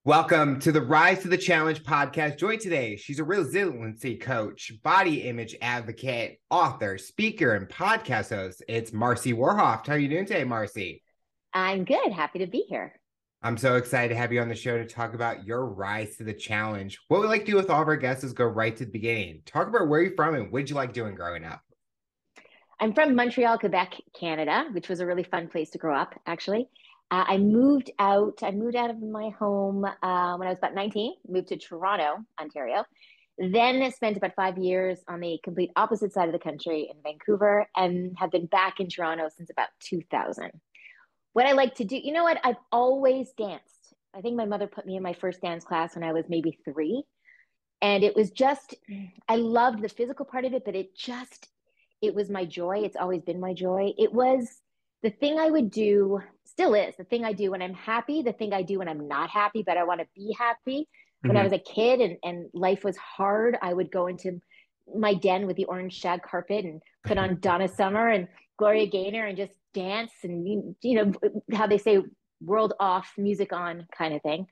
Welcome to the Rise to the Challenge podcast. Joined today, she's a resiliency coach, body image advocate, author, speaker, and podcast host. It's Marci Warhaft. How are you doing today, Marci? I'm good. Happy to be here. I'm so excited to have you on the show to talk about your rise to the challenge. What we like to do with all of our guests is go right to the beginning. Talk about where you're from and what did you like doing growing up? I'm from Montreal, Quebec, Canada, which was a really fun place to grow up, actually. I moved out. I moved out of my home when I was about 19, moved to Toronto, Ontario. Then spent about 5 years on the complete opposite side of the country in Vancouver and have been back in Toronto since about 2000. What I like to do, you know what? I've always danced. I think my mother put me in my first dance class when I was maybe 3. And it was just, I loved the physical part of it, but it was my joy. It's always been my joy. It was the thing I would do, still is the thing I do when I'm happy, the thing I do when I'm not happy, but I want to be happy. When I was a kid and life was hard, I would go into my den with the orange shag carpet and put on Donna Summer and Gloria Gaynor and just dance and, you know, how they say world off, music on kind of thing.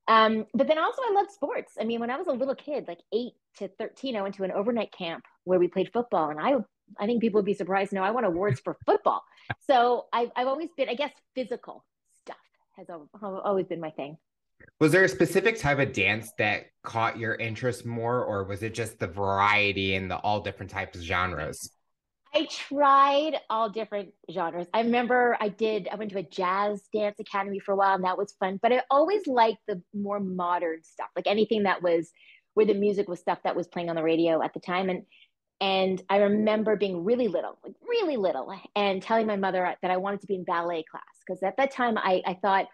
But then also I loved sports. I mean, when I was a little kid, like 8 to 13, I went to an overnight camp where we played football. And I think people would be surprised to know I won awards for football. So I've always been, I guess, physical stuff has always been my thing. Was there a specific type of dance that caught your interest more, or was it just the variety and the all different types of genres? I tried all different genres. I remember I went to a jazz dance academy for a while and that was fun, but I always liked the more modern stuff, like anything that was where the music was stuff that was playing on the radio at the time. And I remember being really little, like really little, and telling my mother that I wanted to be in ballet class. Because at that time I thought,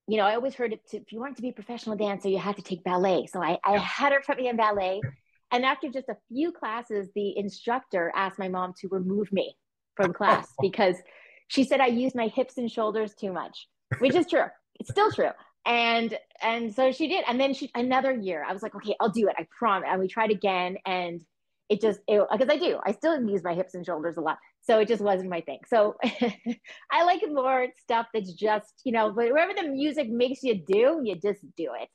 you know, I always heard if you wanted to be a professional dancer, you had to take ballet. So I had her put me in ballet. And after just a few classes, the instructor asked my mom to remove me from class because she said I used my hips and shoulders too much, which is true. It's still true. And so she did. And then another year, I was like, okay, I'll do it. I promise. And we tried again. And because I still use my hips and shoulders a lot. So it just wasn't my thing. So I like more stuff that's just, you know, wherever the music makes you do, you just do it.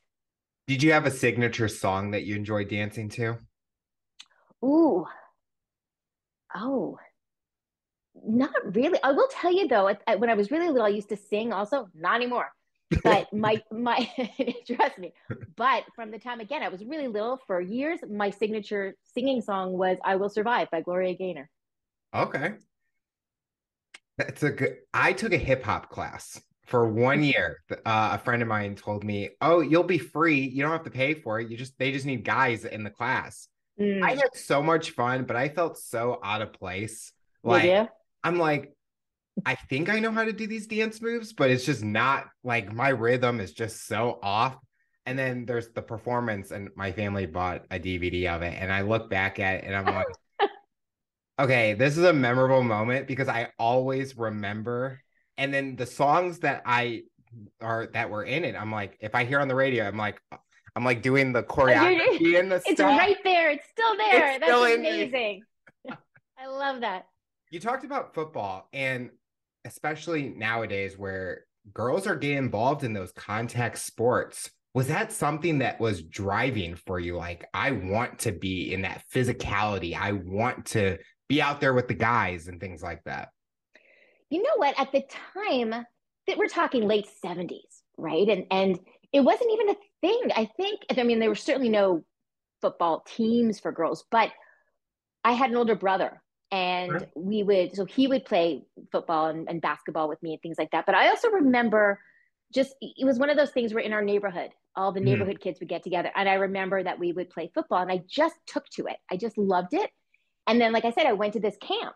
Did you have a signature song that you enjoy dancing to? Ooh, oh, not really. I will tell you though, when I was really little, I used to sing also, not anymore. But my trust me. But from the time again, I was really little for years. My signature singing song was "I Will Survive" by Gloria Gaynor. Okay. I took a hip hop class for 1 year. A friend of mine told me, "Oh, you'll be free. You don't have to pay for it. They just need guys in the class." I Mm, had so much fun, but I felt so out of place. did Like, you? I'm like, I think I know how to do these dance moves, but it's just not like my rhythm is just so off. And then there's the performance, and my family bought a DVD of it. And I look back at it and I'm like, okay, this is a memorable moment because I always remember. And then the songs that were in it, I'm like, if I hear on the radio, I'm like doing the choreography and the It's stuff. right there. It's still there. It's still That's in me. amazing. I love that. You talked about football, and especially nowadays where girls are getting involved in those contact sports. Was that something that was driving for you? Like, I want to be in that physicality. I want to be out there with the guys and things like that. You know what? At the time that we're talking late 70s, right? And it wasn't even a thing. I mean, there were certainly no football teams for girls, but I had an older brother and so he would play football and basketball with me and things like that. But I also remember it was one of those things where in our neighborhood, all the Mhm. neighborhood kids would get together. And I remember that we would play football and I just took to it. I just loved it. And then, like I said, I went to this camp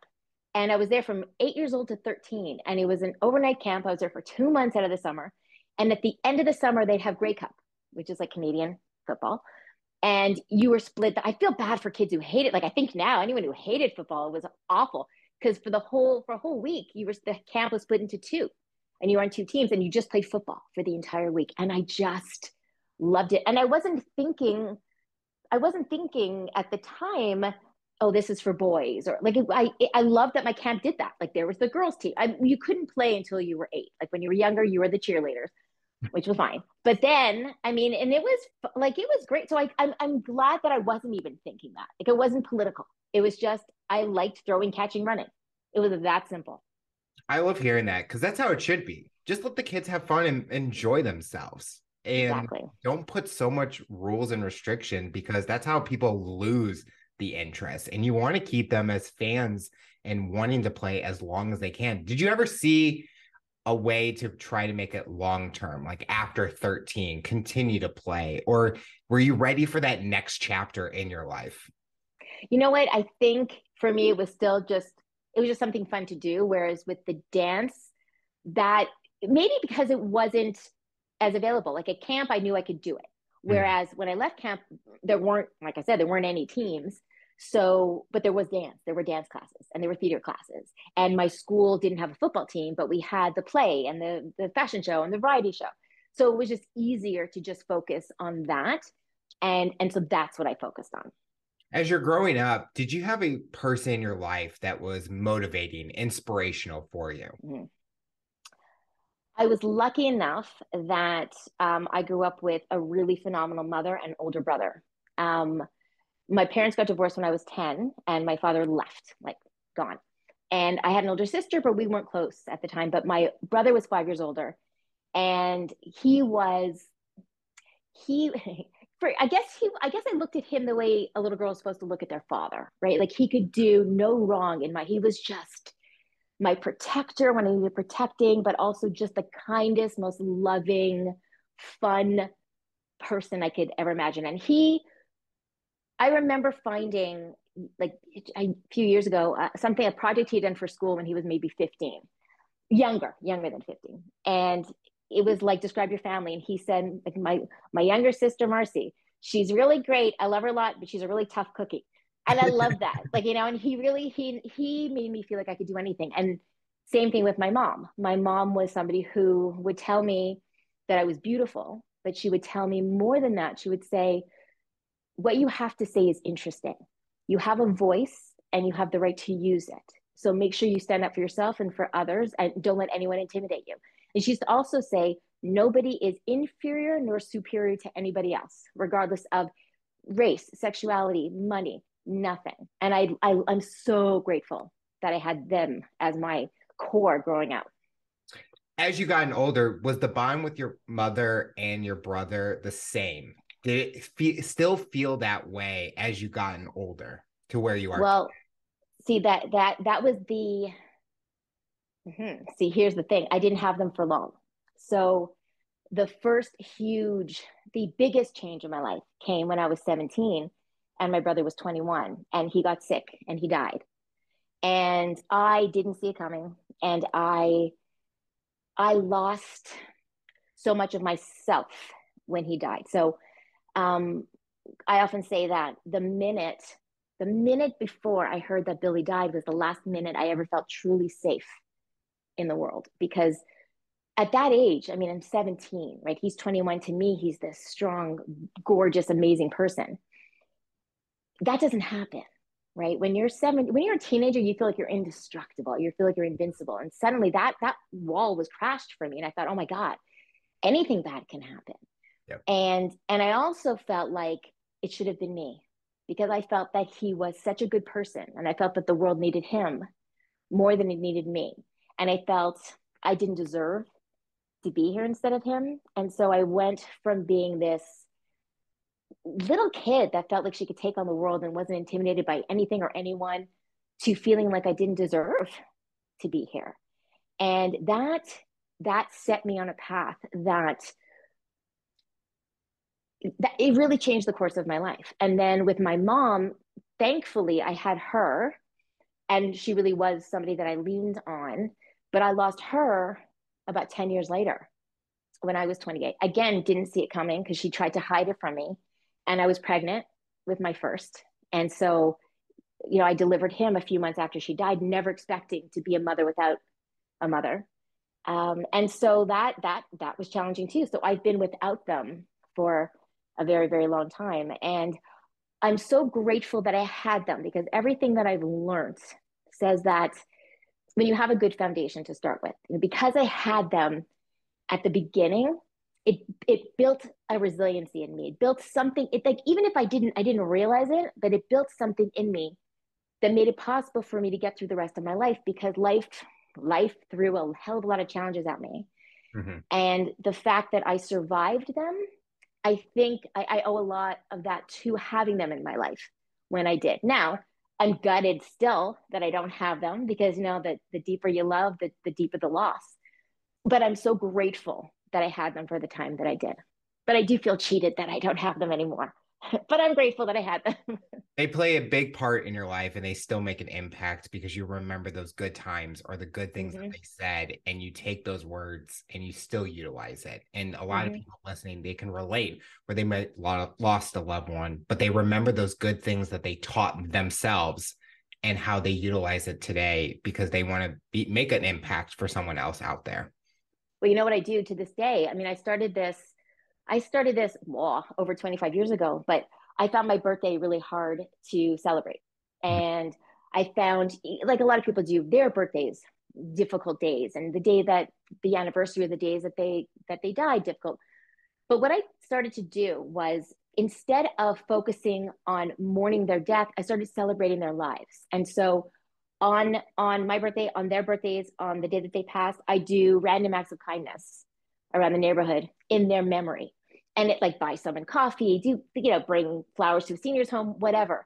and I was there from 8 years old to 13. And it was an overnight camp. I was there for 2 months out of the summer. And at the end of the summer, they'd have Grey Cup, which is like Canadian football. And you were split. I feel bad for kids who hate it. Like I think now anyone who hated football was awful because for a whole week, the camp was split into two and you were on two teams and you just played football for the entire week. And I just loved it. And I wasn't thinking at the time, oh, this is for boys, or like I love that my camp did that. Like there was the girls team. You couldn't play until you were 8. Like when you were younger, you were the cheerleaders. which was fine. But then, I mean, and it was like, it was great. So I'm glad that I wasn't even thinking that. Like, it wasn't political. It was just, I liked throwing, catching, running. It was that simple. I love hearing that because that's how it should be. Just let the kids have fun and enjoy themselves. And Exactly. don't put so much rules and restriction because that's how people lose the interest. And you want to keep them as fans and wanting to play as long as they can. Did you ever see a way to try to make it long term, like after 13, continue to play? Or were you ready for that next chapter in your life? You know what? I think for me, it was just something fun to do. Whereas with the dance, that maybe because it wasn't as available. Like at camp, I knew I could do it. Mhm. Whereas when I left camp, there weren't, like I said, there weren't any teams. So, but there was dance. There were dance classes and there were theater classes. And my school didn't have a football team, but we had the play and the fashion show and the variety show. So it was just easier to just focus on that. And so that's what I focused on. As you're growing up, did you have a person in your life that was motivating, inspirational for you? Mm-hmm. I was lucky enough that I grew up with a really phenomenal mother and older brother. Um, my parents got divorced when I was 10, and my father left, like gone. And I had an older sister, but we weren't close at the time. But my brother was 5 years older, and he I guess I looked at him the way a little girl is supposed to look at their father, right? Like he could do no wrong in my he was just my protector when I needed protecting, but also just the kindest, most loving, fun person I could ever imagine. I remember finding like a few years ago a project he had done for school when he was maybe 15, younger than 15, and it was like describe your family, and he said like my younger sister Marci, she's really great, I love her a lot, but she's a really tough cookie. And I love that, like, and he made me feel like I could do anything. And same thing with my mom was somebody who would tell me that I was beautiful, but she would tell me more than that. She would say what you have to say is interesting. You have a voice and you have the right to use it. So make sure you stand up for yourself and for others and don't let anyone intimidate you. And she used to also say, nobody is inferior nor superior to anybody else, regardless of race, sexuality, money, nothing. And I'm so grateful that I had them as my core growing up. As you gotten older, was the bond with your mother and your brother the same? Did still feel that way as you gotten older to where you are today? Well, see that was the see, here's the thing. I didn't have them for long. So the the biggest change in my life came when I was 17 and my brother was 21 and he got sick and he died. And I didn't see it coming. And I lost so much of myself when he died. So um, I often say that the minute before I heard that Billy died was the last minute I ever felt truly safe in the world. Because at that age, I mean, I'm 17, right? He's 21. To me, he's this strong, gorgeous, amazing person. That doesn't happen, right? When you're a teenager, you feel like you're indestructible. You feel like you're invincible. And suddenly that wall was crashed for me. And I thought, oh my God, anything bad can happen. Yep. And I also felt like it should have been me, because I felt that he was such a good person. And I felt that the world needed him more than it needed me. And I felt I didn't deserve to be here instead of him. And so I went from being this little kid that felt like she could take on the world and wasn't intimidated by anything or anyone to feeling like I didn't deserve to be here. And that set me on a path that it really changed the course of my life. And then with my mom, thankfully I had her, and she really was somebody that I leaned on, but I lost her about 10 years later when I was 28. Again, didn't see it coming because she tried to hide it from me. And I was pregnant with my first. And so, I delivered him a few months after she died, never expecting to be a mother without a mother. And so that was challenging too. So I've been without them for a very, very long time. And I'm so grateful that I had them, because everything that I've learned says that when you have a good foundation to start with, because I had them at the beginning, it built a resiliency in me. It built something. It like even if I didn't realize it, but it built something in me that made it possible for me to get through the rest of my life, because life threw a hell of a lot of challenges at me. Mhm. And the fact that I survived them, I think I owe a lot of that to having them in my life when I did. Now, I'm gutted still that I don't have them, because the deeper you love, the deeper the loss. But I'm so grateful that I had them for the time that I did. But I do feel cheated that I don't have them anymore. But I'm grateful that I had them. They play a big part in your life and they still make an impact because you remember those good times or the good things that Mm-hmm. they said, and you take those words and you still utilize it. And a lot of Mm-hmm. people listening, they can relate where they might lost a loved one, but they remember those good things that they taught themselves and how they utilize it today because they want to make an impact for someone else out there. Well, you know what I do to this day? I mean, I started this over 25 years ago, but I found my birthday really hard to celebrate. And I found, like a lot of people do, their birthdays difficult days, and the anniversary of the days that they died difficult. But what I started to do was, instead of focusing on mourning their death, I started celebrating their lives. And so on my birthday, on their birthdays, on the day that they passed, I do random acts of kindness around the neighborhood in their memory. And it, like, buy someone coffee, bring flowers to a senior's home, whatever.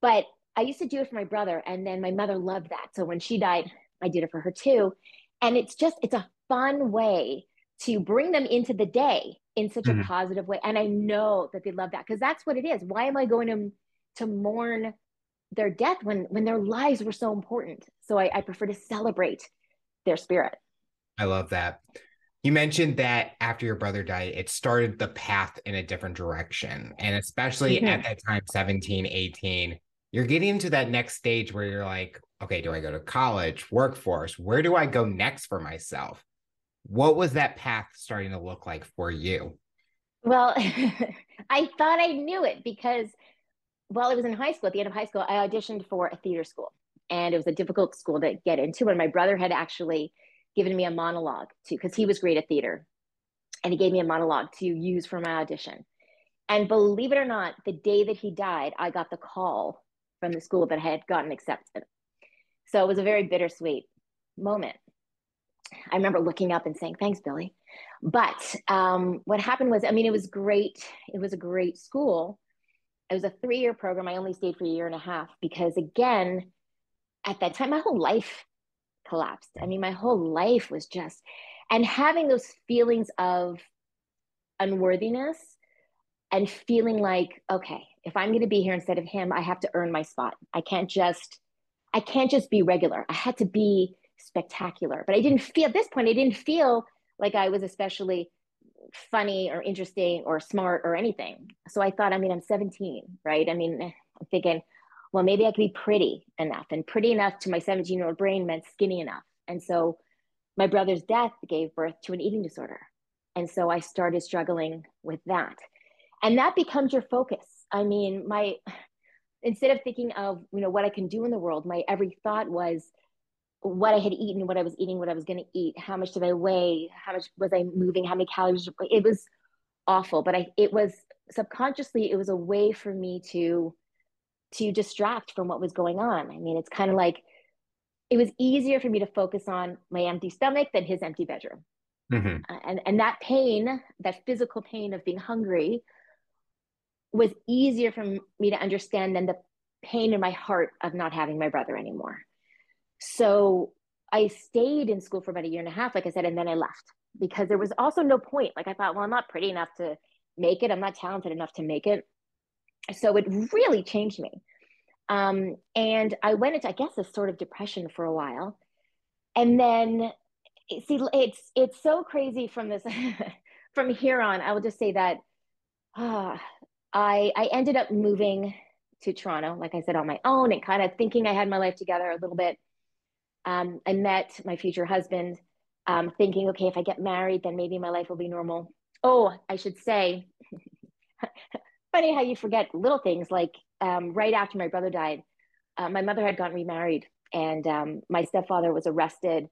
But I used to do it for my brother, and then my mother loved that. So when she died, I did it for her too. And it's a fun way to bring them into the day in such a Mhm. positive way. And I know that they love that, because that's what it is. Why am I going to mourn their death when their lives were so important? So I prefer to celebrate their spirit. I love that. You mentioned that after your brother died, it started the path in a different direction. And especially at Mm-hmm. that time, 17, 18, you're getting into that next stage where you're like, okay, do I go to college, workforce? Where do I go next for myself? What was that path starting to look like for you? Well, I thought I knew it, because while I was in high school, at the end of high school, I auditioned for a theater school, and it was a difficult school to get into. And my brother had actually given me a monologue to, because he was great at theater, and he gave me a monologue to use for my audition. And believe it or not, the day that he died, I got the call from the school that I had gotten accepted. So it was a very bittersweet moment. I remember looking up and saying, "Thanks, Billy." But what happened was, I mean, it was great. It was a great school. It was a 3-year program. I only stayed for a year and a half, because, again, at that time, my whole life collapsed. I mean, my whole life was just, and having those feelings of unworthiness, and feeling like, okay, if I'm going to be here instead of him, I have to earn my spot. I can't just be regular. I had to be spectacular. But I didn't feel, at this point, I didn't feel like I was especially funny or interesting or smart or anything. So I thought, I mean, I'm 17, right? I mean, I'm thinking, well, maybe I could be pretty enough. And pretty enough to my 17-year-old brain meant skinny enough. And so my brother's death gave birth to an eating disorder. And so I started struggling with that. And that becomes your focus. I mean, my instead of thinking of, what I can do in the world, my every thought was what I had eaten, what I was eating, what I was going to eat, how much did I weigh, how much was I moving, how many calories. It was awful, but it was subconsciously, it was a way for me to distract from what was going on. I mean, it's kind of like it was easier for me to focus on my empty stomach than his empty bedroom. Mhm. And that pain, that physical pain of being hungry, was easier for me to understand than the pain in my heart of not having my brother anymore. So I stayed in school for about a year and a half, like I said, and then I left, because there was also no point. Like, I thought, well, I'm not pretty enough to make it. I'm not talented enough to make it. So it really changed me. And I went into, I guess, a sort of depression for a while. And then, see, it's so crazy from this, from here on. I will just say that uh, I ended up moving to Toronto, like I said, on my own, and kind of thinking I had my life together a little bit. I met my future husband, thinking, okay, if I get married, then maybe my life will be normal. Oh, I should say, funny how you forget little things, like right after my brother died, my mother had gotten remarried, and my stepfather was arrested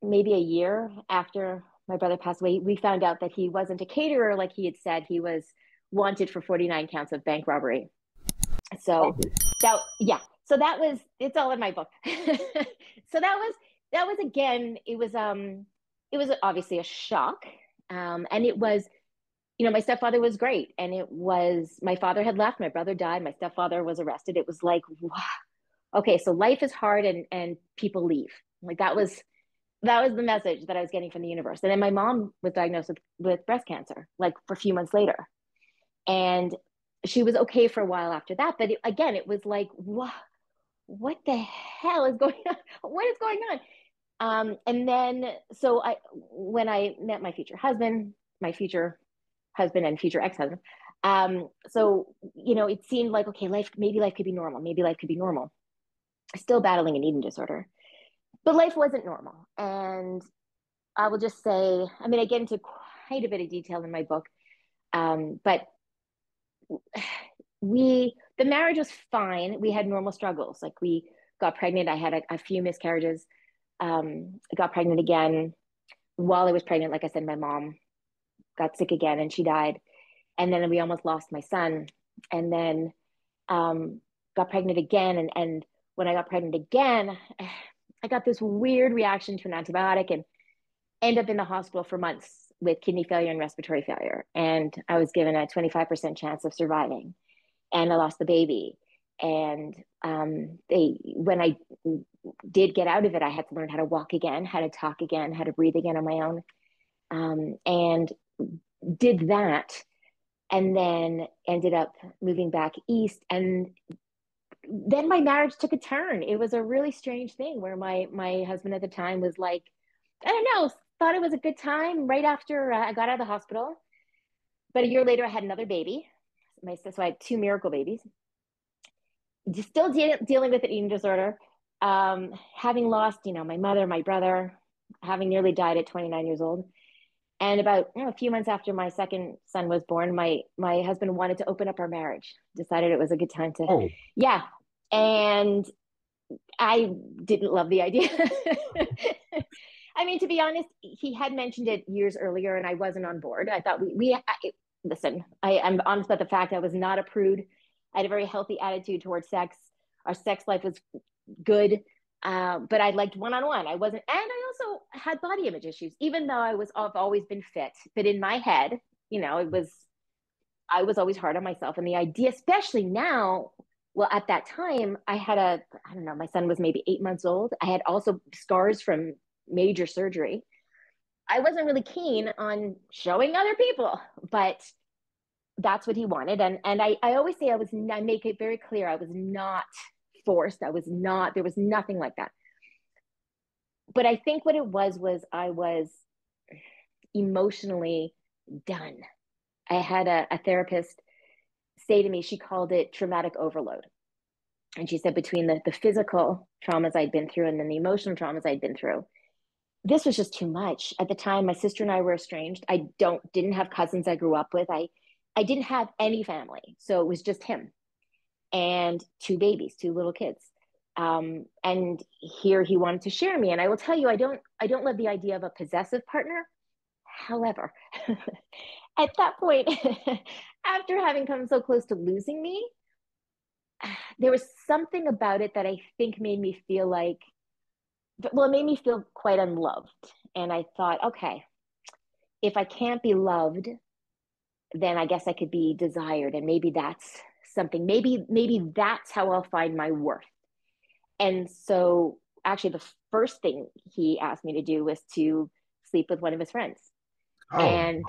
maybe a year after my brother passed away, we found out that he wasn't a caterer like he had said. He was wanted for 49 counts of bank robbery. So that, yeah. So that was, it's all in my book. So that was again, it was obviously a shock. And it was, you know, my stepfather was great. And it was, my father had left, my brother died, my stepfather was arrested. It was like, wow, okay, so life is hard and people leave. Like that was the message that I was getting from the universe. And then my mom was diagnosed with breast cancer, like for a few months later. And she was okay for a while after that. But again, it was like, what the hell is going on? What is going on? And then, so when I met my future husband and future ex-husband, so, you know, it seemed like, okay, maybe life could be normal. Maybe life could be normal. Still battling an eating disorder, but life wasn't normal. And I will just say, I mean, I get into quite a bit of detail in my book, but the marriage was fine. We had normal struggles. Like we got pregnant. I had a few miscarriages. I got pregnant again. While I was pregnant, like I said, my mom got sick again and she died. And then we almost lost my son. And then got pregnant again. And when I got pregnant again, I got this weird reaction to an antibiotic and ended up in the hospital for months with kidney failure and respiratory failure. And I was given a 25% chance of surviving. And I lost the baby. And when I did get out of it, I had to learn how to walk again, how to talk again, how to breathe again on my own, and did that, and then ended up moving back east. And then my marriage took a turn. It was a really strange thing where my husband at the time was like, I don't know, thought it was a good time right after I got out of the hospital. But a year later, I had another baby. So I had two miracle babies. Still dealing with an eating disorder, having lost, you know, my mother, my brother, having nearly died at 29 years old. And about, you know, a few months after my second son was born, my husband wanted to open up our marriage. Decided it was a good time to, Oh, yeah. And I didn't love the idea. I mean, to be honest, he had mentioned it years earlier, and I wasn't on board. I thought listen. I'm honest about the fact I was not a prude. I had a very healthy attitude towards sex. Our sex life was good, but I liked one-on-one. I wasn't, and I also had body image issues, even though I've always been fit. But in my head, you know, I was always hard on myself, and the idea, especially now. Well, at that time, I don't know, my son was maybe 8 months old. I had also scars from major surgery. I wasn't really keen on showing other people, but that's what he wanted. And I always say I make it very clear, I was not forced. There was nothing like that. But I think what it was I was emotionally done. I had a therapist say to me, she called it traumatic overload. And she said between the physical traumas I'd been through and then the emotional traumas I'd been through, this was just too much. At the time, my sister and I were estranged. I didn't have cousins I grew up with. I didn't have any family. So it was just him and two babies, two little kids. And here he wanted to share me. And I will tell you, I don't love the idea of a possessive partner. However, at that point, after having come so close to losing me, there was something about it that I think made me feel like, well, it made me feel quite unloved. And I thought, okay, if I can't be loved, then I guess I could be desired. And maybe that's something, maybe that's how I'll find my worth. And so actually the first thing he asked me to do was to sleep with one of his friends. oh, And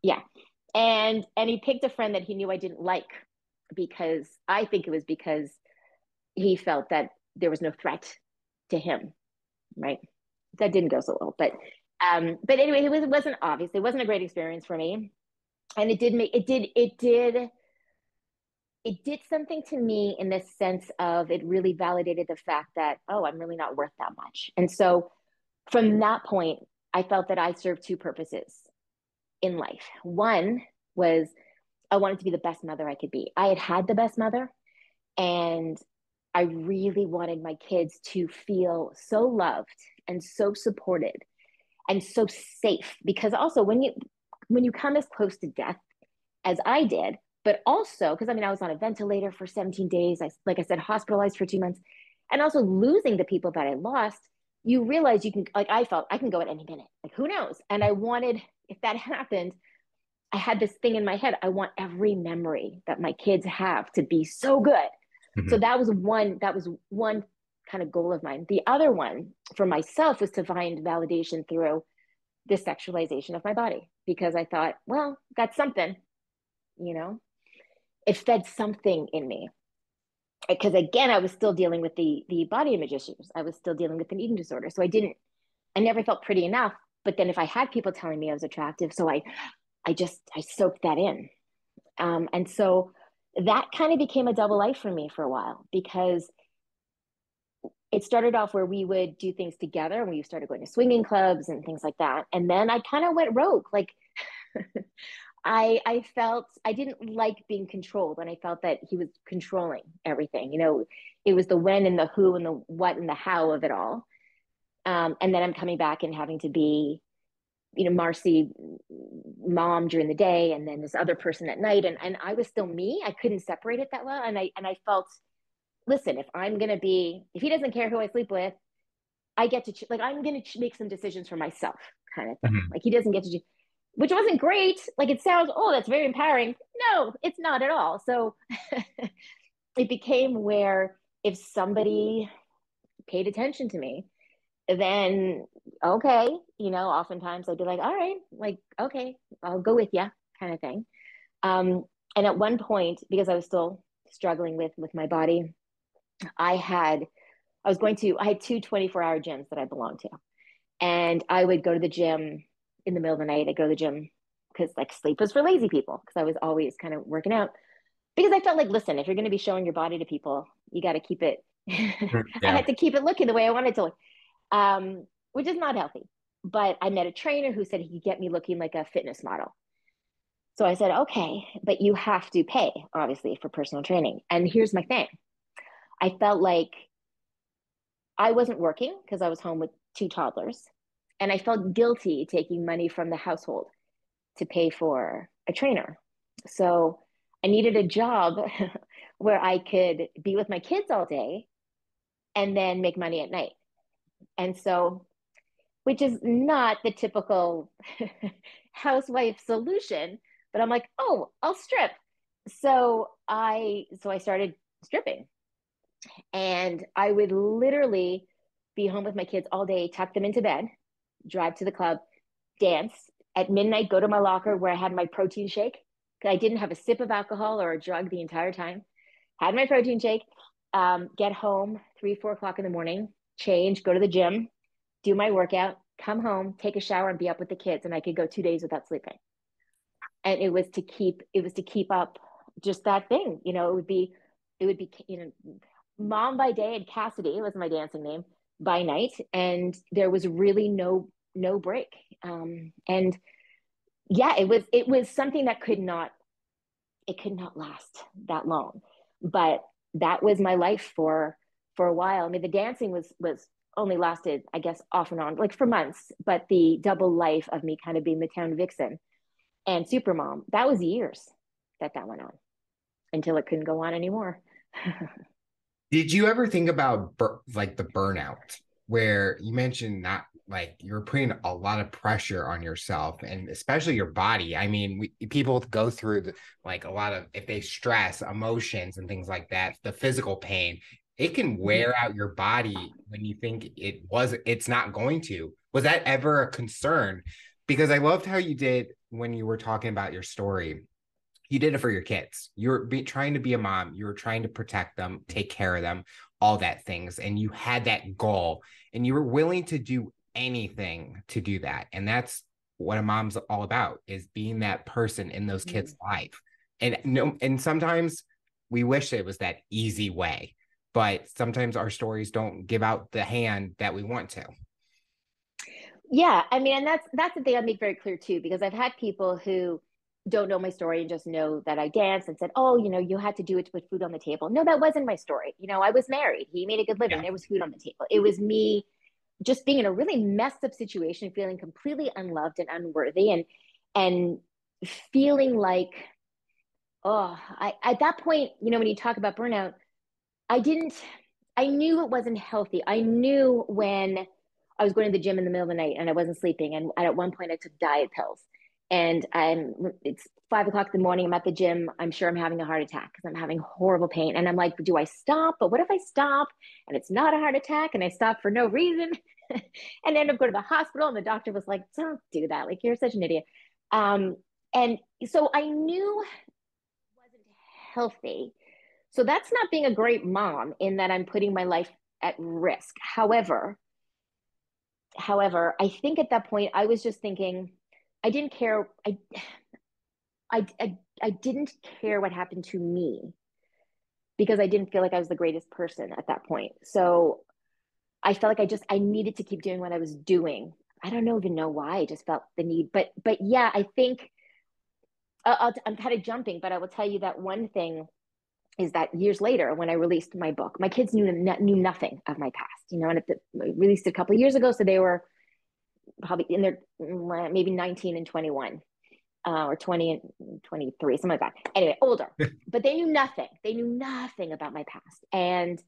yeah. And he picked a friend that he knew I didn't like, because I think it was because he felt that there was no threat to him, right? That didn't go so well, but anyway, it wasn't obviously, it wasn't a great experience for me, and it did something to me in the sense of it really validated the fact that, oh, I'm really not worth that much. And so from that point, I felt that I served two purposes in life. One was I wanted to be the best mother I could be. I had the best mother, and I really wanted my kids to feel so loved and so supported and so safe. Because also when you come as close to death as I did, but also because I mean I was on a ventilator for 17 days. Like I said, hospitalized for 2 months, and also losing the people that I lost. You realize you can, like I felt I can go at any minute. Like who knows? And I wanted, if that happened, I had this thing in my head. I want every memory that my kids have to be so good. So Mhm. that was one kind of goal of mine. The other one for myself was to find validation through the sexualization of my body, because I thought, well, that's something, you know, it fed something in me. Because again, I was still dealing with the body image issues. I was still dealing with an eating disorder. So I never felt pretty enough. But then if I had people telling me I was attractive, so I soaked that in. And so that kind of became a double life for me for a while, because it started off where we would do things together and we started going to swinging clubs and things like that. And then I kind of went rogue. Like I felt I didn't like being controlled, and I felt that he was controlling everything. You know, it was the when and the who and the what and the how of it all. And then I'm coming back and having to be, you know, Marci mom during the day, and then this other person at night, and I was still me. I couldn't separate it that well, and I felt, listen, if he doesn't care who I sleep with, I get to like I'm gonna make some decisions for myself, kind of thing. Mhm. Like he doesn't get to, which wasn't great. Like it sounds, oh, that's very empowering. No, it's not at all. So it became where if somebody paid attention to me, then okay, you know, oftentimes I'd be like, all right, like okay, I'll go with you, kind of thing. Um, and at one point, because I was still struggling with my body, I had I had two 24-hour gyms that I belonged to. And I would go to the gym in the middle of the night. I'd go to the gym because like sleep was for lazy people, because I was always kind of working out. Because I felt like, listen, if you're going to be showing your body to people, you got to keep it. I Yeah. had to keep it looking the way I wanted to look, which is not healthy. But I met a trainer who said he could get me looking like a fitness model. So I said, okay, but you have to pay, obviously, for personal training. And here's my thing, I felt like I wasn't working because I was home with two toddlers. And I felt guilty taking money from the household to pay for a trainer. So I needed a job where I could be with my kids all day and then make money at night. And so, which is not the typical housewife solution, but I'm like, oh, I'll strip. So I started stripping, and I would literally be home with my kids all day, tuck them into bed, drive to the club, dance at midnight, go to my locker where I had my protein shake. I didn't have a sip of alcohol or a drug the entire time. Had my protein shake, get home 3, 4 o'clock in the morning, change, go to the gym, do my workout, come home, take a shower, and be up with the kids. And I could go 2 days without sleeping. And it was to keep up just that thing. You know, it would be, you know, mom by day and Cassidy was my dancing name by night. And there was really no break. And yeah, it was something that could not last that long. But that was my life for a while. I mean, the dancing was only lasted, I guess, off and on, like for months. But the double life of me kind of being the town vixen and super mom, that was years that went on until it couldn't go on anymore. Did you ever think about like the burnout, where you mentioned not like you're putting a lot of pressure on yourself and especially your body? I mean, people go through like a lot of, if they stress, emotions and things like that, the physical pain, it can wear out your body when you think it's not going to. Was that ever a concern? Because I loved how you did when you were talking about your story. You did it for your kids. You were trying to be a mom. You were trying to protect them, take care of them, all that things. And you had that goal and you were willing to do anything to do that. And that's what a mom's all about, is being that person in those kids' life. And no, and sometimes we wish it was that easy way, but sometimes our stories don't give out the hand that we want to. Yeah, I mean, and that's the thing I make very clear too, because I've had people who don't know my story and just know that I danced and said, "Oh, you know, you had to do it to put food on the table." No, that wasn't my story. You know, I was married. He made a good living. Yeah. There was food on the table. It was me just being in a really messed up situation, feeling completely unloved and unworthy, and feeling like, oh, at that point, when you talk about burnout, I didn't, I knew it wasn't healthy. I knew when I was going to the gym in the middle of the night and I wasn't sleeping. And at one point I took diet pills, and it's 5 o'clock in the morning. I'm at the gym. I'm sure I'm having a heart attack because I'm having horrible pain. And I'm like, do I stop? But what if I stop and it's not a heart attack and I stop for no reason and end up going to the hospital? And the doctor was like, don't do that. Like, you're such an idiot. Um, and so I knew it wasn't healthy. So that's not being a great mom in that I'm putting my life at risk. However, I think at that point I was just thinking I didn't care. I didn't care what happened to me because I didn't feel like I was the greatest person at that point. So I felt like I needed to keep doing what I was doing. I don't even know why. I just felt the need. But yeah, I think I'm kind of jumping, but I will tell you that one thing is that years later, when I released my book, my kids knew nothing of my past, and I released it a couple of years ago, so they were probably in their maybe 19 and 21, or 20 and 23, something like that. Anyway, older, but they knew nothing. They knew nothing about my past. And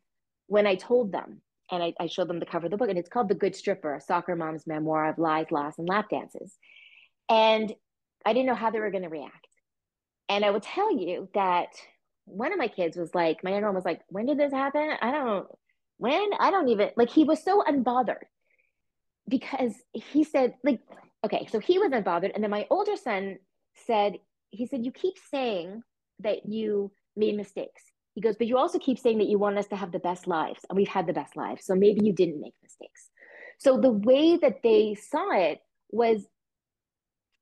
when I told them, and I showed them the cover of the book, and it's called The Good Stripper, a soccer mom's memoir of lies, loss, and lap dances. And I didn't know how they were going to react. And I will tell you that one of my kids was like, my younger one was like, when did this happen? I don't even, like, he was so unbothered because he said, like, okay, so he was unbothered. And then my older son said, he said, you keep saying that you made mistakes. He goes, but you also keep saying that you want us to have the best lives. And we've had the best lives. So maybe you didn't make mistakes. So the way that they saw it was,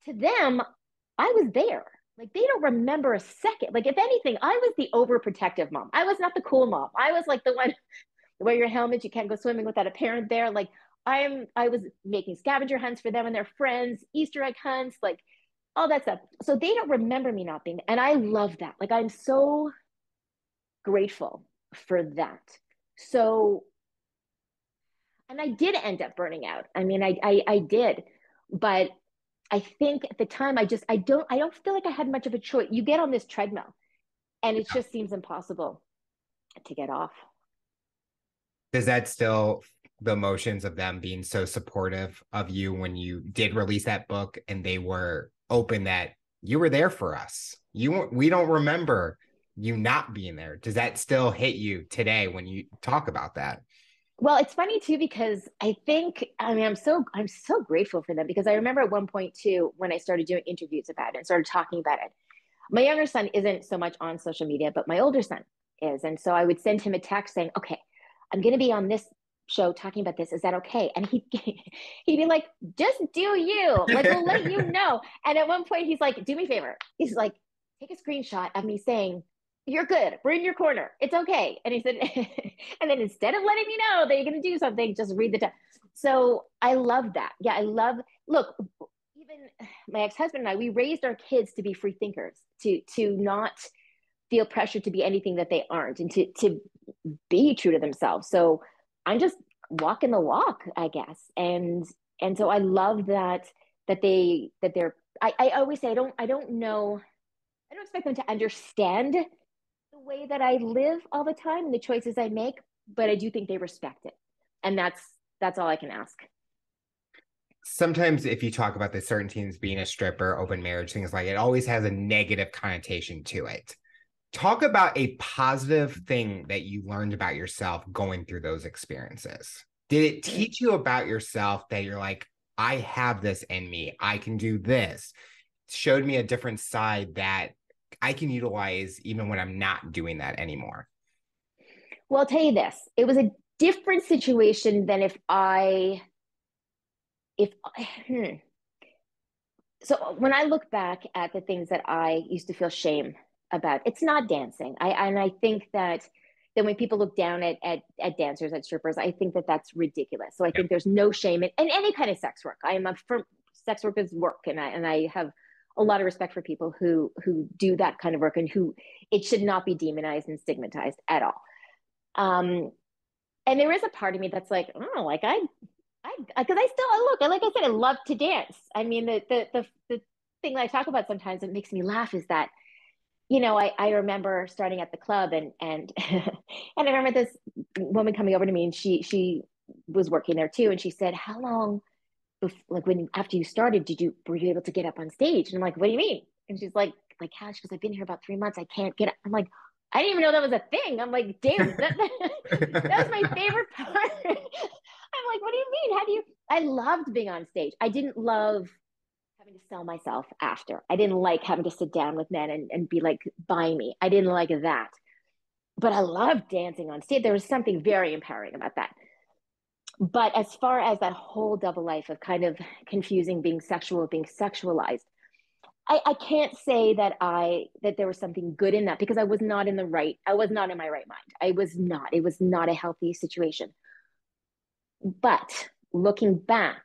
to them, I was there. Like, they don't remember a second. Like, if anything, I was the overprotective mom. I was not the cool mom. I was like the one, wear your helmet, you can't go swimming without a parent there. Like, I was making scavenger hunts for them and their friends, Easter egg hunts, like all that stuff. So they don't remember me not being, and I love that. Like, I'm so grateful for that. So, and I did end up burning out. I mean, I did, but I think at the time I don't feel like I had much of a choice. You get on this treadmill and it Yeah. just seems impossible to get off. Does that still the emotions of them being so supportive of you when you did release that book and they were open that you were there for us? We don't remember you not being there. Does that still hit you today when you talk about that? Well, it's funny too because I'm so grateful for them because I remember at one point too when I started doing interviews about it and started talking about it. My younger son isn't so much on social media, but my older son is, and so I would send him a text saying, "Okay, I'm going to be on this show talking about this. Is that okay?" And he'd be like, "Just do you. Like, we'll let you know." And at one point, he's like, "Do me a favor." He's like, "Take a screenshot of me saying." You're good. We're in your corner. It's okay. And he said, and then instead of letting me know that you're going to do something, just read the text. So I love that. Yeah, look, even my ex-husband and I, we raised our kids to be free thinkers, to not feel pressure to be anything that they aren't, and to be true to themselves. So I'm just walking the walk, I guess. And so I love that they're I always say I don't know, I don't expect them to understand the way that I live all the time and the choices I make, but I do think they respect it. And that's all I can ask. Sometimes if you talk about the certain teams being a stripper, open marriage, things like it always has a negative connotation to it. Talk about a positive thing that you learned about yourself going through those experiences. Did it Mm. teach you about yourself that you're like, I have this in me, I can do this? It showed me a different side that I can utilize even when I'm not doing that anymore. Well, I'll tell you this. It was a different situation than if hmm. So when I look back at the things that I used to feel shame about, it's not dancing. I think that when people look down at dancers, at strippers, I think that that's ridiculous. So I Yeah. think there's no shame in any kind of sex work. I am a for sex work is work, and I have a lot of respect for people who do that kind of work and who it should not be demonized and stigmatized at all. Um, and there is a part of me that's like, oh, like I because I still look, like I said, I love to dance. I mean, the thing that I talk about sometimes that makes me laugh is that, I remember starting at the club, and and I remember this woman coming over to me, and she was working there too, and she said, "How long, like when after you started, were you able to get up on stage?" And I'm like, "What do you mean?" And she's like how? She goes, "I've been here about 3 months. I can't get up." I'm like, "I didn't even know that was a thing." I'm like, "Damn, that was my favorite part." I'm like, "What do you mean? How do you?" I loved being on stage. I didn't love having to sell myself after. I didn't like having to sit down with men and be like, "Buy me." I didn't like that. But I loved dancing on stage. There was something very empowering about that. But as far as that whole double life of kind of confusing being sexual, being sexualized, I can't say that there was something good in that, because I was not in my right mind. It was not a healthy situation. But looking back,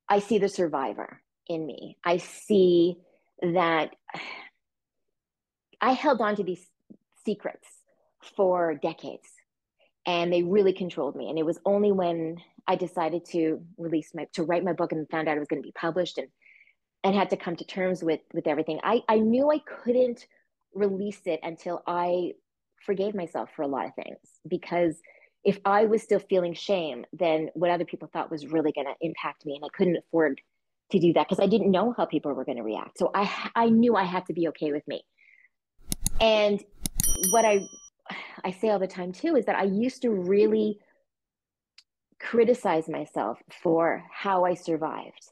I see the survivor in me. I see that I held on to these secrets for decades, and they really controlled me. And it was only when I decided to write my book and found out it was going to be published, and had to come to terms with everything. I knew I couldn't release it until I forgave myself for a lot of things, because if I was still feeling shame, then what other people thought was really going to impact me, and I couldn't afford to do that because I didn't know how people were going to react. So I knew I had to be okay with me. And what I say all the time too is that I used to really criticize myself for how I survived.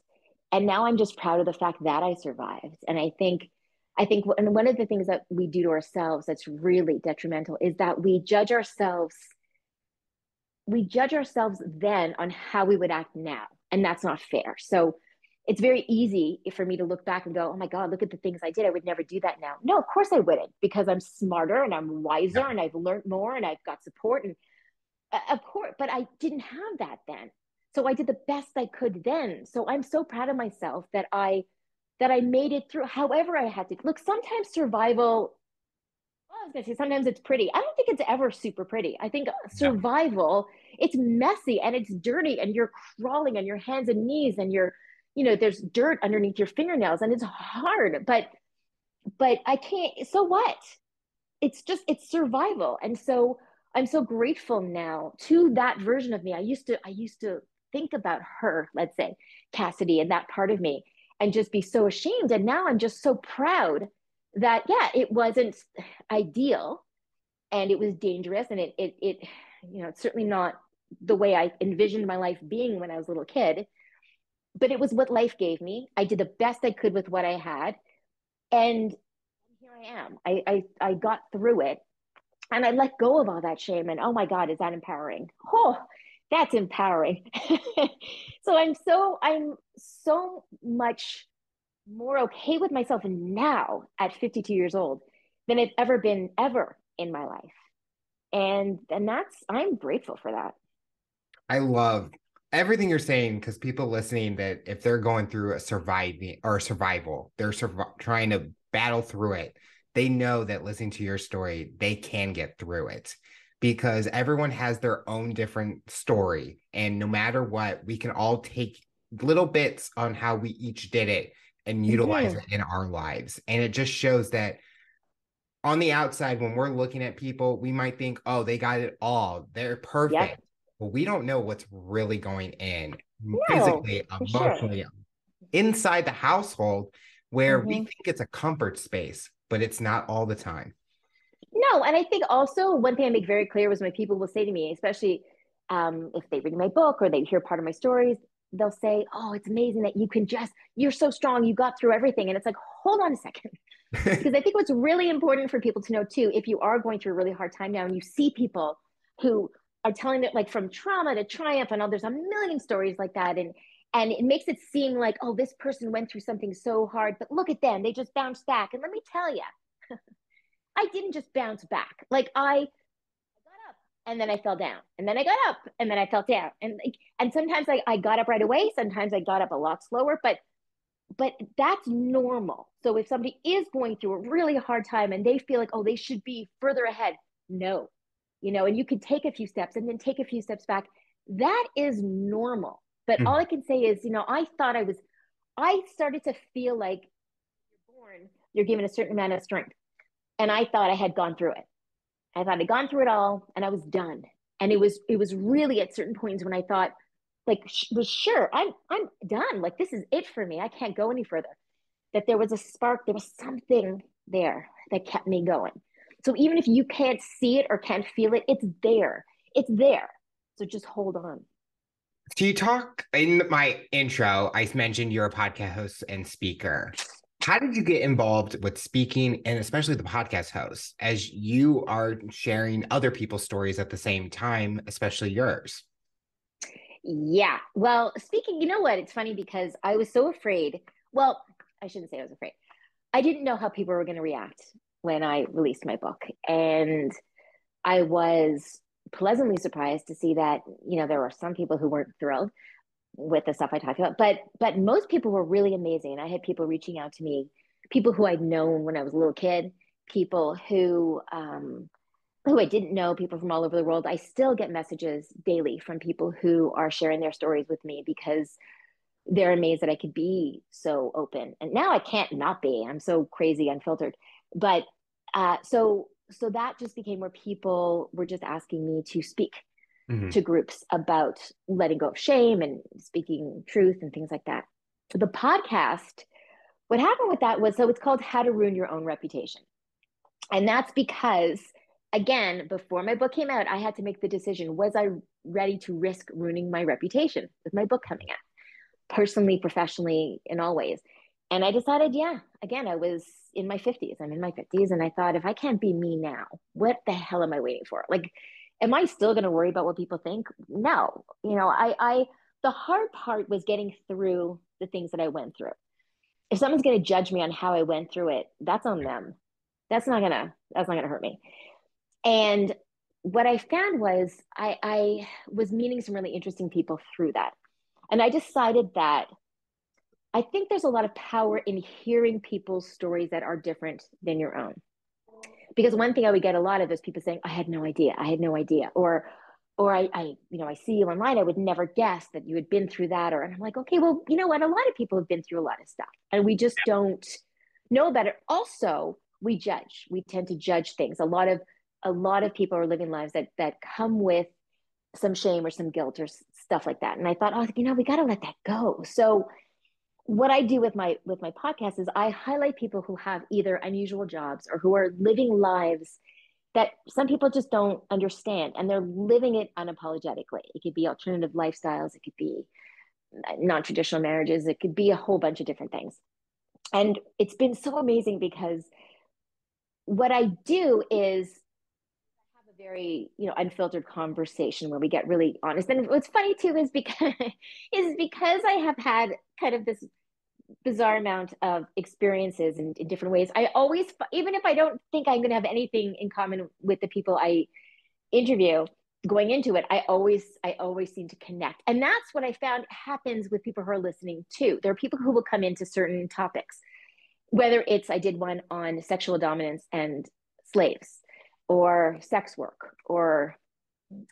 And now I'm just proud of the fact that I survived. And I think and one of the things that we do to ourselves that's really detrimental is that we judge ourselves then on how we would act now. And that's not fair. So it's very easy for me to look back and go, "Oh my God, look at the things I did. I would never do that now." No, of course I wouldn't, because I'm smarter and I'm wiser and I've learned more and I've got support. And of course, but I didn't have that then. So I did the best I could then. So I'm so proud of myself that I made it through. However, I had to look. Sometimes survival, well, I was gonna say sometimes it's pretty. I don't think it's ever super pretty. I think No. survival, it's messy and it's dirty, and you're crawling on your hands and knees, and there's dirt underneath your fingernails, and it's hard. But I can't. So what? It's survival. And so I'm so grateful now to that version of me. I used to think about her, let's say Cassidy, and that part of me, and just be so ashamed. And now I'm just so proud that, yeah, it wasn't ideal, and it was dangerous, and it's certainly not the way I envisioned my life being when I was a little kid, but it was what life gave me. I did the best I could with what I had, and here I am. I got through it, and I let go of all that shame. And oh my God, is that empowering? Oh, that's empowering. So I'm so much more okay with myself now at 52 years old than I've ever been ever in my life. And I'm grateful for that. I love everything you're saying, because people listening, that if they're going through a surviving or survival, they're trying to battle through it. They know that listening to your story, they can get through it, because everyone has their own different story. And no matter what, we can all take little bits on how we each did it and utilize Mm-hmm. it in our lives. And it just shows that on the outside, when we're looking at people, we might think, "Oh, they got it all. They're Yep. perfect." But we don't know what's really going in No, physically, for sure. emotionally, inside the household, where we Mm-hmm. think it's a comfort space, but it's not all the time. No, and I think also one thing I make very clear was when people will say to me, especially if they read my book or they hear part of my stories, they'll say, "Oh, it's amazing that you're so strong. You got through everything." And it's like, hold on a second. Because I think what's really important for people to know too, if you are going through a really hard time now and you see people who are telling that, like, from trauma to triumph, and all, there's a million stories like that. And it makes it seem like, oh, this person went through something so hard, but look at them, they just bounced back. And let me tell you, I didn't just bounce back. Like, I got up and then I fell down, and then I got up and then I fell down, and sometimes I got up right away, sometimes I got up a lot slower, but that's normal. So if somebody is going through a really hard time and they feel like, oh, they should be further ahead, no, and you can take a few steps and then take a few steps back, that is normal. But all I can say is, I started to feel like you're born, you're given a certain amount of strength. And I thought I had gone through it. I thought I'd gone through it all and I was done. And it was really at certain points when I thought, like, sure, I'm done. Like, this is it for me. I can't go any further. That there was a spark, there was something there that kept me going. So even if you can't see it or can't feel it, it's there. It's there. So just hold on. So you talk in my intro, I mentioned you're a podcast host and speaker. How did you get involved with speaking and especially the podcast host as you are sharing other people's stories at the same time, especially yours? Yeah. Well, speaking, you know what? It's funny because I was so afraid. Well, I shouldn't say I was afraid. I didn't know how people were going to react when I released my book. And I was pleasantly surprised to see that, there were some people who weren't thrilled with the stuff I talked about, but most people were really amazing. I had people reaching out to me, people who I'd known when I was a little kid, people who I didn't know, people from all over the world. I still get messages daily from people who are sharing their stories with me because they're amazed that I could be so open. And now I can't not be. I'm so crazy, unfiltered. But so that just became where people were just asking me to speak Mm-hmm. to groups about letting go of shame and speaking truth and things like that. The podcast, what happened with that was, so it's called How to Ruin Your Own Reputation. And that's because, again, before my book came out, I had to make the decision, was I ready to risk ruining my reputation with my book coming out, personally, professionally, in all ways? And I decided, yeah, again, I was in my 50s. I'm in my 50s. And I thought, if I can't be me now, what the hell am I waiting for? Like, am I still going to worry about what people think? No. The hard part was getting through the things that I went through. If someone's going to judge me on how I went through it, that's on them. That's not gonna hurt me. And what I found was I was meeting some really interesting people through that. And I decided that I think there's a lot of power in hearing people's stories that are different than your own. Because one thing I would get a lot of is people saying, I had no idea, I had no idea. Or I see you online, I would never guess that you had been through that. Or, and I'm like, okay, well, you know what? A lot of people have been through a lot of stuff and we just don't know about it. Also, we judge. We tend to judge things. A lot of people are living lives that come with some shame or some guilt or stuff like that. And I thought, oh, we got to let that go. So what I do with my podcast is I highlight people who have either unusual jobs or who are living lives that some people just don't understand, and they're living it unapologetically. It could be alternative lifestyles, it could be non-traditional marriages, it could be a whole bunch of different things. And it's been so amazing because what I do is have a very, unfiltered conversation where we get really honest. And what's funny too is because I have had kind of this bizarre amount of experiences in different ways. I always, even if I don't think I'm going to have anything in common with the people I interview going into it, I always seem to connect. And that's what I found happens with people who are listening too. There are people who will come into certain topics, whether it's, I did one on sexual dominance and slaves or sex work, or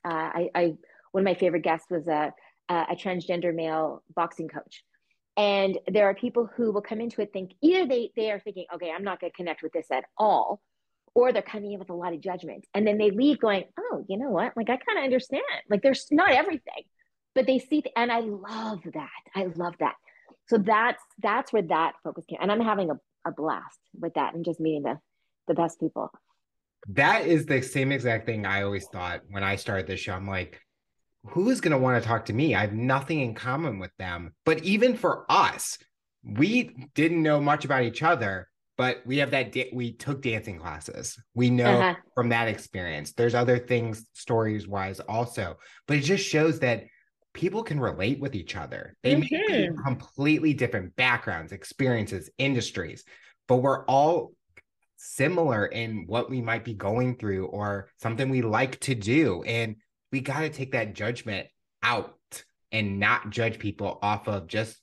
I one of my favorite guests was a transgender male boxing coach. And there are people who will come into it think either they are thinking, okay, I'm not going to connect with this at all, or they're coming in with a lot of judgment. And then they leave going, oh, you know what? Like, I kind of understand. Like, there's not everything, but they see, and I love that. I love that. So that's where that focus came. And I'm having a blast with that and just meeting the best people. That is the same exact thing I always thought when I started this show. I'm like, who is going to want to talk to me? I have nothing in common with them. But even for us, we didn't know much about each other, but we have we took dancing classes. We know Uh-huh. from that experience. There's other things stories wise also, but it just shows that people can relate with each other. They may be Mm-hmm. completely different backgrounds, experiences, industries, but we're all similar in what we might be going through or something we like to do. And we got to take that judgment out and not judge people off of just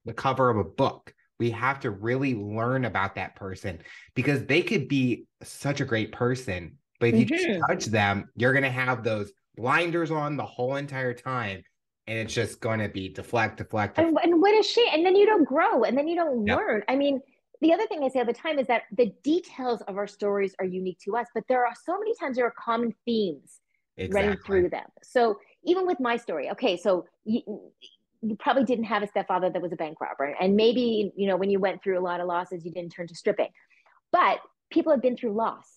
the cover of a book. We have to really learn about that person because they could be such a great person, but if you just Mm-hmm. judge them, you're going to have those blinders on the whole entire time. And it's just going to be deflect, deflect, deflect. And what is she? And then you don't grow and then you don't Yep, learn. I mean, the other thing I say all the time is that the details of our stories are unique to us, but there are so many times there are common themes running exactly. through them. So even with my story, okay, so you probably didn't have a stepfather that was a bank robber. And maybe, when you went through a lot of losses, you didn't turn to stripping. But people have been through loss.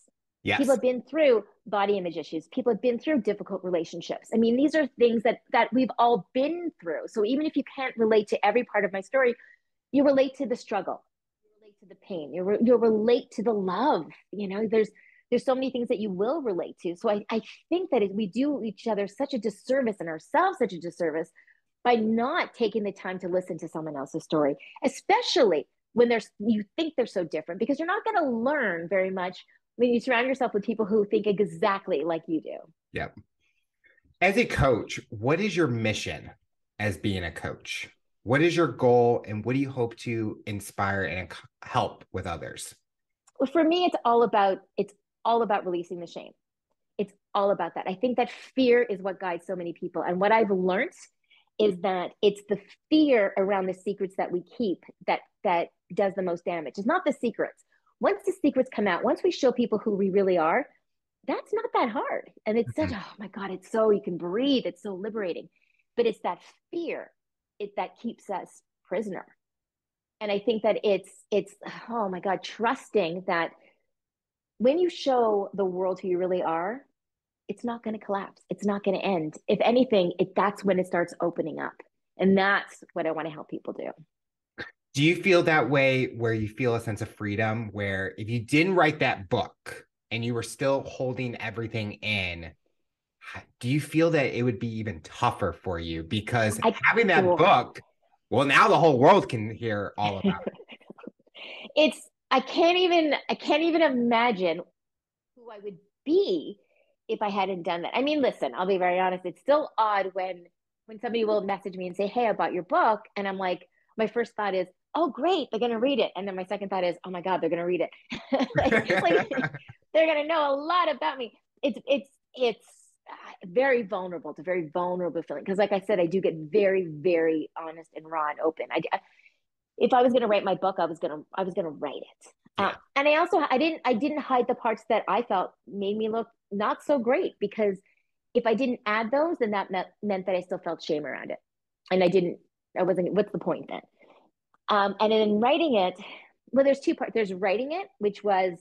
People Yes. have been through body image issues. People have been through difficult relationships. I mean, these are things that we've all been through. So even if you can't relate to every part of my story, you relate to the struggle, you relate to the pain, you relate to the love. There's so many things that you will relate to. So I think that we do each other such a disservice and ourselves such a disservice by not taking the time to listen to someone else's story, especially when you think they're so different, because you're not going to learn very much when you surround yourself with people who think exactly like you do. Yep. As a coach, what is your mission as being a coach? What is your goal and what do you hope to inspire and help with others? Well, for me, it's all about releasing the shame. It's all about that. I think that fear is what guides so many people. And what I've learned is that it's the fear around the secrets that we keep that does the most damage. It's not the secrets. Once the secrets come out, once we show people who we really are, that's not that hard. And it's such, Mhm. oh my God, it's so you can breathe. It's so liberating. But it's that fear that keeps us prisoner. And I think that it's oh my God, trusting that when you show the world who you really are, it's not going to collapse. It's not going to end. If anything, that's when it starts opening up. And that's what I want to help people do. Do you feel that way where you feel a sense of freedom where if you didn't write that book and you were still holding everything in, do you feel that it would be even tougher for you because I having that oh, book, well, now the whole world can hear all about it's I can't even imagine who I would be if I hadn't done that. I mean, listen, I'll be very honest. It's still odd when somebody will message me and say, "Hey, I bought your book," and I'm like, my first thought is, "Oh, great, they're gonna read it," and then my second thought is, "Oh my God, they're gonna read it." like it. they're gonna know a lot about me. It's very vulnerable. It's a very vulnerable feeling because, like I said, I do get very, very honest and raw and open. If I was going to write my book, I was gonna write it. Yeah. And I didn't hide the parts that I felt made me look not so great, because if I didn't add those, then that meant that I still felt shame around it, and I wasn't. What's the point then? And in writing it, well, there's two parts. There's writing it, which was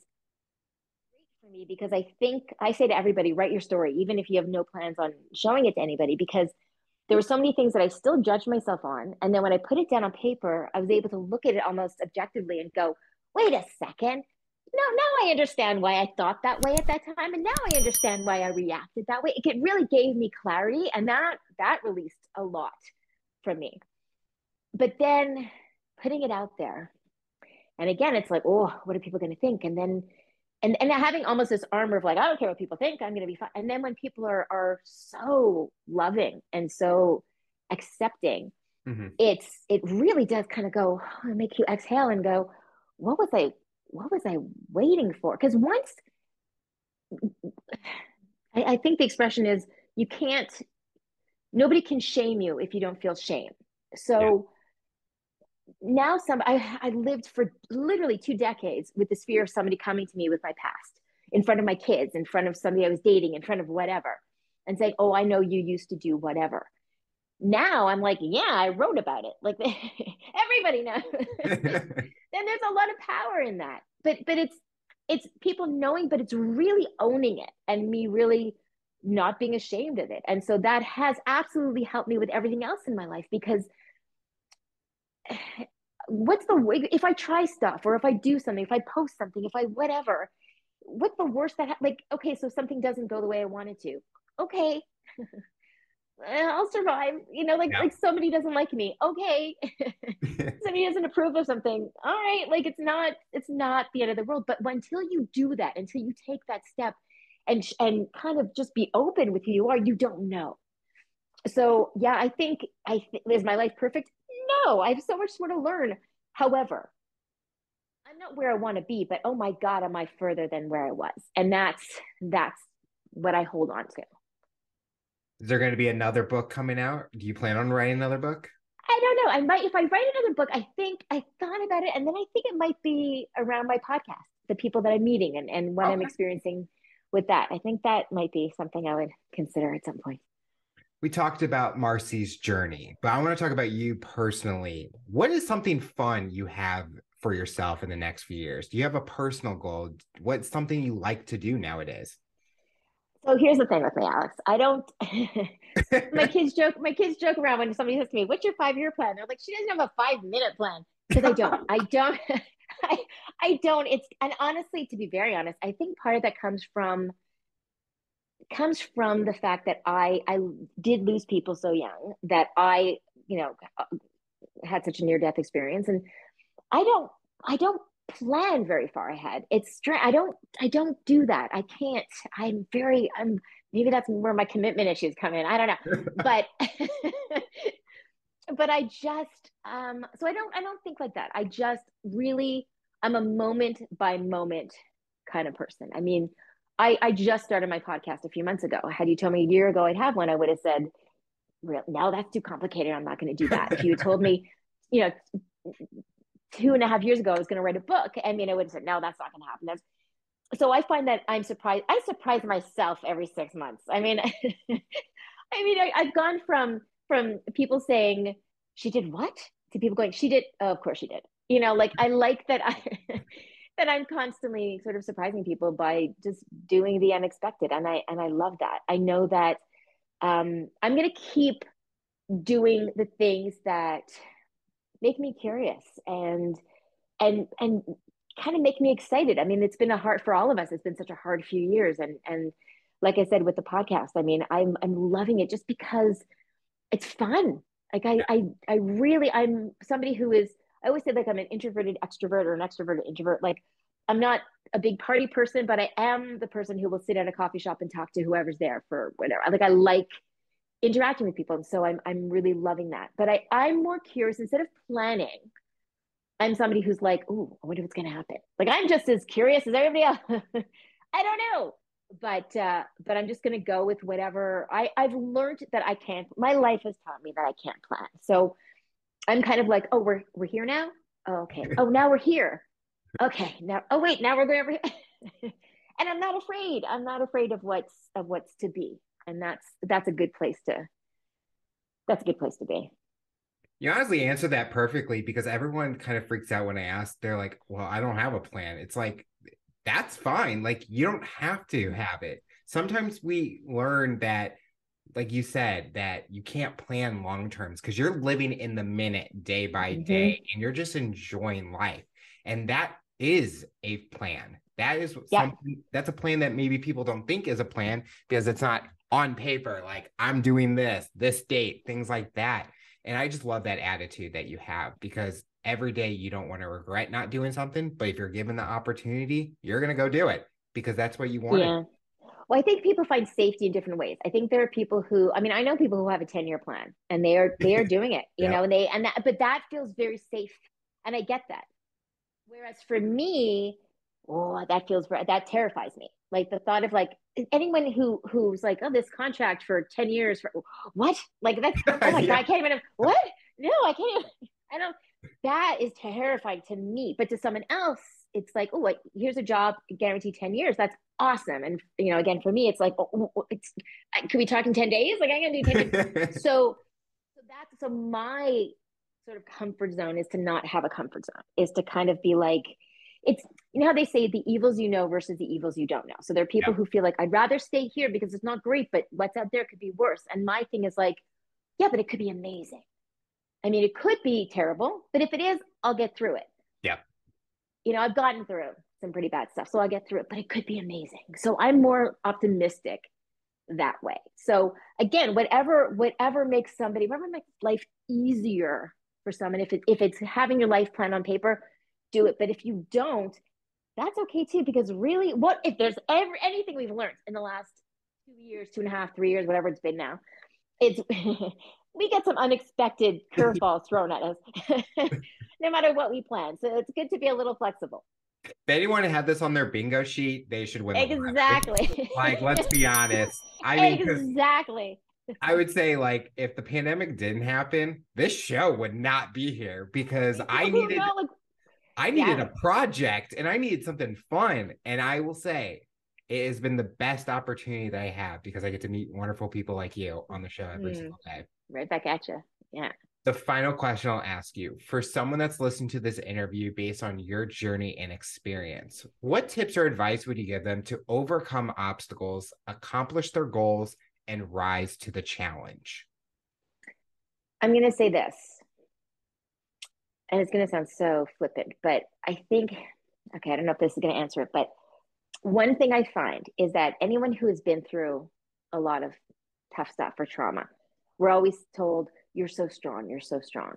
great for me because I think I say to everybody, write your story, even if you have no plans on showing it to anybody, because there were so many things that I still judged myself on. And then when I put it down on paper, I was able to look at it almost objectively and go, wait a second. No, now I understand why I thought that way at that time. And now I understand why I reacted that way. It really gave me clarity, and that released a lot from me. But then putting it out there, and again, it's like, oh, what are people going to think? And then and having almost this armor of like, I don't care what people think, I'm going to be fine. And then when people are so loving and so accepting, Mhm. it really does kind of go make you exhale and go, what was I waiting for? Because once I think the expression is, you can't nobody can shame you if you don't feel shame. Yeah. So now I lived for literally 2 decades with this fear of somebody coming to me with my past in front of my kids, in front of somebody I was dating, in front of whatever, and saying, oh, I know you used to do whatever. Now I'm like, yeah, I wrote about it. Like everybody knows. Then there's a lot of power in that. But it's people knowing, but it's really owning it and me really not being ashamed of it. And so that has absolutely helped me with everything else in my life, because what's the way if I try stuff, or if I do something, if I post something, if I whatever, what's the worst like, okay, so something doesn't go the way I wanted to. Okay, I'll survive. Like Yeah. somebody doesn't like me. Okay, somebody doesn't approve of something. All right, like it's not the end of the world. But until you do that, until you take that step and kind of just be open with who you are, you don't know. So yeah, is my life perfect? No, I have so much more to learn. However, I'm not where I want to be, but oh my God, am I further than where I was? And that's what I hold on to. Is there going to be another book coming out? Do you plan on writing another book? I don't know. I might, if I write another book, I think I thought about it, and then I think it might be around my podcast, the people that I'm meeting, and what I'm Okay. experiencing with that. I think that might be something I would consider at some point. We talked about Marci's journey, but I want to talk about you personally. What is something fun you have for yourself in the next few years? Do you have a personal goal? What's something you like to do nowadays? So here's the thing with me, Alex. I don't. My kids joke. My kids joke around when somebody says to me, "What's your 5 year plan?" They're like, "She doesn't have a 5 minute plan," because I don't. I don't. I, I don't. It's, and honestly, to be very honest, I think part of that comes from the fact that I did lose people so young, that I, you know had such a near death experience, and I don't plan very far ahead. It's strange. I don't do that. I can't. I'm maybe that's where my commitment issues come in. I don't know. But but I don't think like that. I just really, I'm a moment by moment kind of person. I mean, I just started my podcast a few months ago. Had you told me a year ago I'd have one, I would have said, no, that's too complicated. I'm not going to do that. If you had told me, you know, 2.5 years ago I was going to write a book, I mean, I would have said, no, that's not going to happen. So I find that I'm surprised. I surprise myself every 6 months. I mean, I've gone from people saying she did what, to people going, she did. Oh, of course she did. Like, I like that that I'm constantly sort of surprising people by just doing the unexpected, and I love that. I know that I'm going to keep doing the things that make me curious and kind of make me excited. I mean, it's been a hard, for all of us, it's been such a hard few years. And like I said, with the podcast, I mean, I'm loving it just because it's fun. Like, I really, I'm somebody who is, I always say, like, I'm an introverted extrovert or an extroverted introvert. Like, I'm not a big party person, but I am the person who will sit at a coffee shop and talk to whoever's there for whatever. Like, I like interacting with people. And so I'm really loving that. But I'm more curious. Instead of planning, I'm somebody who's like, "Ooh, I wonder what's going to happen." Like, I'm just as curious as everybody else. I don't know, but I'm just going to go with whatever. I've learned that I can't. My life has taught me that I can't plan. So I'm kind of like, "Oh, we're here now. Oh, okay. Oh, now we're here. Okay. Now, oh wait, now we're going over here." And I'm not afraid. I'm not afraid of what's to be, and that's a good place to. That's a good place to be. You honestly answered that perfectly because everyone kind of freaks out when I ask. They're like, well, I don't have a plan. It's like, that's fine. Like, you don't have to have it. Sometimes we learn that, like you said, that you can't plan long terms because you're living in the minute, day by Mm-hmm. day, and you're just enjoying life. And that is a plan. That is Yep. something, that's a plan that maybe people don't think is a plan because it's not on paper, like I'm doing this date, things like that. And I just love that attitude that you have because every day you don't want to regret not doing something, but if you're given the opportunity, you're going to go do it because that's what you wanted. Yeah. Well, I think people find safety in different ways. I think there are people who, I mean, I know people who have a 10-year plan, and they are doing it, Yep. but that feels very safe. And I get that. Whereas for me, oh, that terrifies me. Like, the thought of, like, anyone who's like, oh, this contract for 10 years for what? Like, that's, oh my God, Yeah. I can't even, what? No, I can't even, I don't, that is terrifying to me. But to someone else, it's like, oh, like, here's a job guaranteed 10 years. That's awesome. And, again, for me, it's like, could we talk in 10 days? Like, I'm going to do 10 days. So my sort of comfort zone is to not have a comfort zone, is to kind of be like, it's, how they say the evils you know versus the evils you don't know. So there are people Yeah. who feel like, I'd rather stay here because it's not great, but what's out there could be worse. And my thing is like, yeah, but it could be amazing. I mean, it could be terrible, but if it is, I'll get through it. Yeah. I've gotten through some pretty bad stuff, so I'll get through it, but it could be amazing. So I'm more optimistic that way. So again, whatever makes life easier for someone, if it's having your life plan on paper, do it. But if you don't, that's okay too, because really, what if there's anything we've learned in the last 2 years, 2.5, 3 years, whatever it's been now, it's we get some unexpected curveballs thrown at us, no matter what we plan. So it's good to be a little flexible. If anyone had this on their bingo sheet, they should win the lottery. Exactly. Like, let's be honest. I mean, because Exactly. I would say, like, if the pandemic didn't happen, this show would not be here because I needed No, like, I needed yeah. a project and I needed something fun. And I will say it has been the best opportunity that I have because I get to meet wonderful people like you on the show every Mm, single day. right back at you. Yeah. The final question I'll ask you, for someone that's listening to this interview based on your journey and experience, what tips or advice would you give them to overcome obstacles, accomplish their goals, and rise to the challenge? I'm going to say this, and it's going to sound so flippant, but I think, okay, I don't know if this is going to answer it, but one thing I find is that anyone who has been through a lot of tough stuff or trauma, we're always told, you're so strong, you're so strong.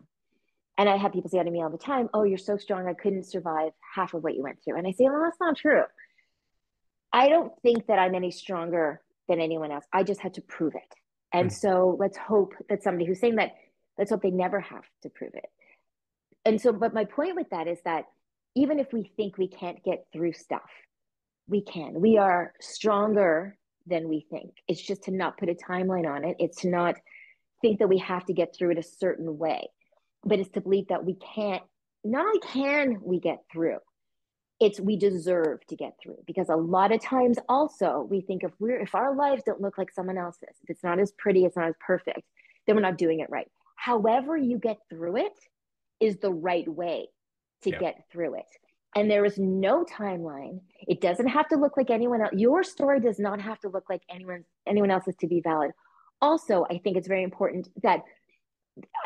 And I have people say to me all the time, oh, you're so strong, I couldn't survive half of what you went through. And I say, well, that's not true. I don't think that I'm any stronger than anyone else. I just had to prove it. And so let's hope that somebody who's saying that, let's hope they never have to prove it. And so, but my point with that is that even if we think we can't get through stuff, we can. We are stronger than we think. It's just to not put a timeline on it. It's to not think that we have to get through it a certain way, but it's to believe that we can't, not only can we get through, it's we deserve to get through. Because a lot of times also we think if our lives don't look like someone else's, if it's not as pretty, it's not as perfect, then we're not doing it right. However you get through it is the right way to Yeah. get through it. And there is no timeline. It doesn't have to look like anyone else. Your story does not have to look like anyone else's to be valid. Also, I think it's very important that,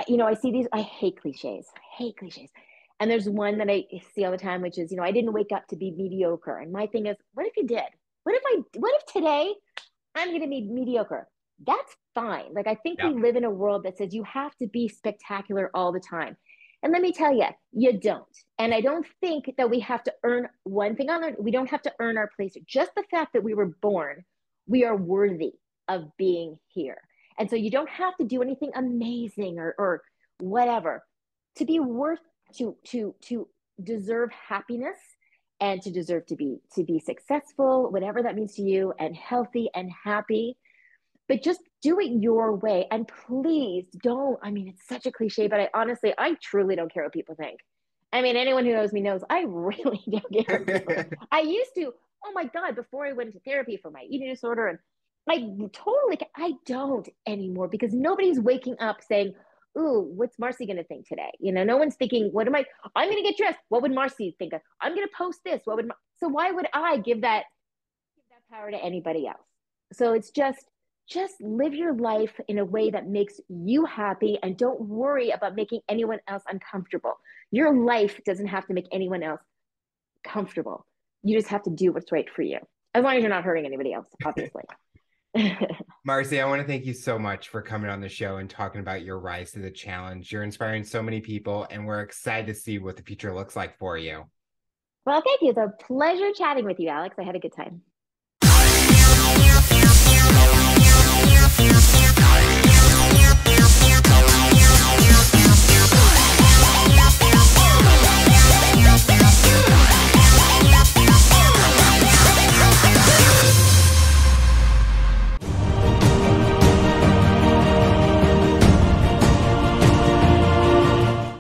I see these, I hate cliches. I hate cliches. And there's one that I see all the time, which is, I didn't wake up to be mediocre. And my thing is, what if you did? What if today I'm going to be mediocre? That's fine. Like, I think we Yeah. live in a world that says you have to be spectacular all the time. And let me tell you, you don't. And I don't think that we have to earn one thing on it. We don't have to earn our place. Just the fact that we were born, we are worthy of being here. And so you don't have to do anything amazing or whatever to be worth to deserve happiness and to deserve to be successful, whatever that means to you, and healthy and happy. But just do it your way. And please don't, I mean, it's such a cliche, but I truly don't care what people think. I mean, anyone who knows me knows I really don't care what people think. I used to, oh my God, before I went into therapy for my eating disorder, and I don't anymore because nobody's waking up saying, ooh, what's Marci going to think today? No one's thinking, I'm going to get dressed. What would Marci think of? I'm going to post this. So why would I give that power to anybody else? So it's just live your life in a way that makes you happy and don't worry about making anyone else uncomfortable. Your life doesn't have to make anyone else comfortable. You just have to do what's right for you. As long as you're not hurting anybody else, obviously. Marci, I want to thank you so much for coming on the show and talking about your rise to the challenge. You're inspiring so many people, and we're excited to see what the future looks like for you. Well, thank you. It's a pleasure chatting with you, Alex. I had a good time.